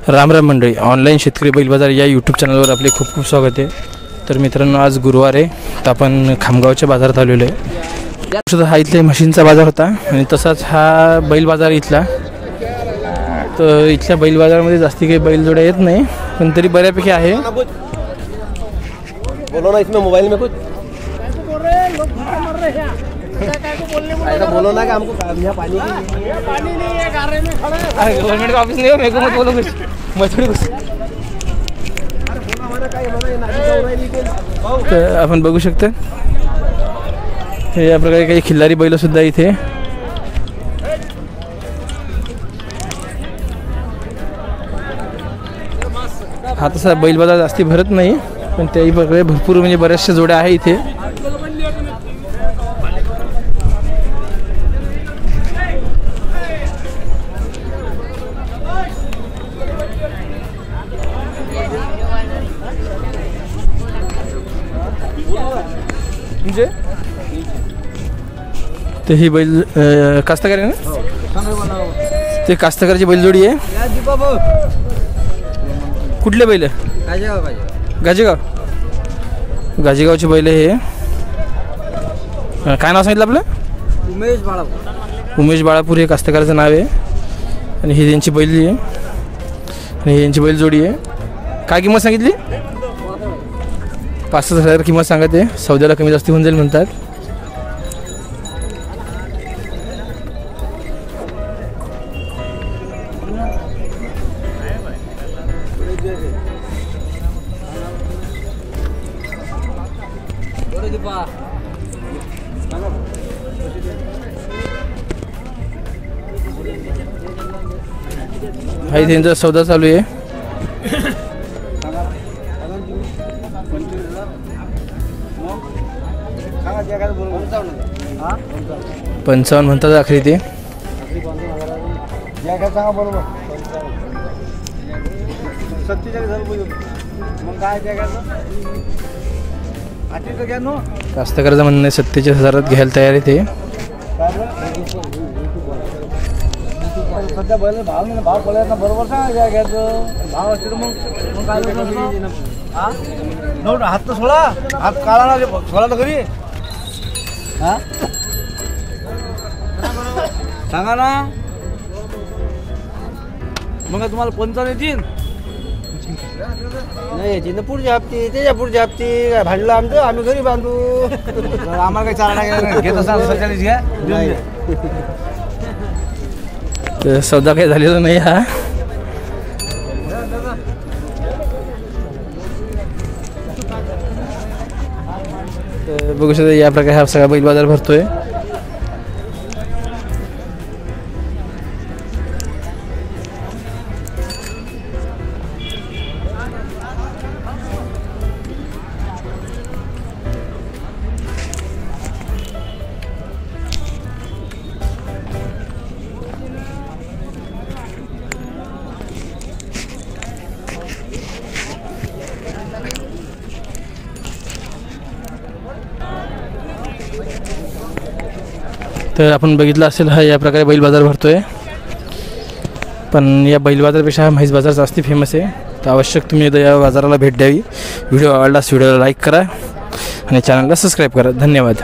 राम राम मंडळी, ऑनलाईन शेतकरी बैल बाजार या यूट्यूब चॅनलवर आपले खूप खूप स्वागत आहे। तर मित्रांनो, आज गुरुवार आहे, तर आपण खामगावच्या बाजारात आलेलो आहे। हा इथला म्हशींचा बाजार होता आणि तसाच हा बैल बाजार इथला। तर इथल्या बैल बाजारामध्ये जास्ती काही बैलजोड्या येत नाही, पण तरी बऱ्यापैकी आहे। बोलो ना इसमें मोबाइल में कुछ ऐसा बोलो ना कि हमको यहाँ पानी नहीं है, गारे में खड़े हैं। गवर्नमेंट का ऑफिस नहीं है, मेरे को मत बोलो कुछ, मैं थोड़ी कुछ। तर आपण बघू शकता हे या प्रकारे काही खिल्लारी बैल सुद्धा इथे। हा तसा बैल बाजार जास्ती भरत नाही, पण त्याही प्रकारे भरपूर म्हणजे बऱ्याचशा जोड्या आहे इथे। म्हणजे ते ही बैल कास्तकार आहे ना, ते कास्तकारची बैलजोडी आहे। कुठले बैल? गाजेगाव, गाजेगावचे बैल हे। काय नाव सांगितलं आपलं? उमेश बाळापूर हे कास्तकाराचं नाव आहे आणि ही त्यांची बैल आहे आणि ही यांची बैलजोडी आहे। काय किंमत सांगितली? 5,000 किंमत सांगत आहे, सौद्याला कमी जास्त होऊन जाईल म्हणतात। हा त्यांचा सौदा चालू आहे। 55 म्हणतात आखरी ते। कास्तकाराचं म्हणणं आहे 47,000 घ्यायला तयार आहे ते। सध्या बैल भाव पडला बरोबर सांगा घ्यायचं, भाव असते मग काय नोट हात तर सोडा, हात काढा ना, सोडा तर घरी। हा सांगा ना, मग तुम्हाला 55 येतील नाही याची ना, पुढची हप्ती त्याच्या पुढची हप्ती काय भांडलं आमचं, आम्ही घरी बांधू। आम्हाला काही चालणार घेत असाल 47 घ्या। तर सौदा काही झालेला नाही हा। तर बघू शकता या प्रकारे हा सगळा बैल बाजार भरतोय। तर आपण बघितलं असेल हा या प्रकारे बैल बाजार भरतोय, पण या बैल बाजारपेक्षा हा म्हैस बाजार जास्ती फेमस आहे। तर आवश्यक तुम्ही एकदा या बाजाराला भेट द्यावी। व्हिडिओ आवडल्यास व्हिडिओला लाईक करा आणि चॅनलला सबस्क्राईब करा। धन्यवाद।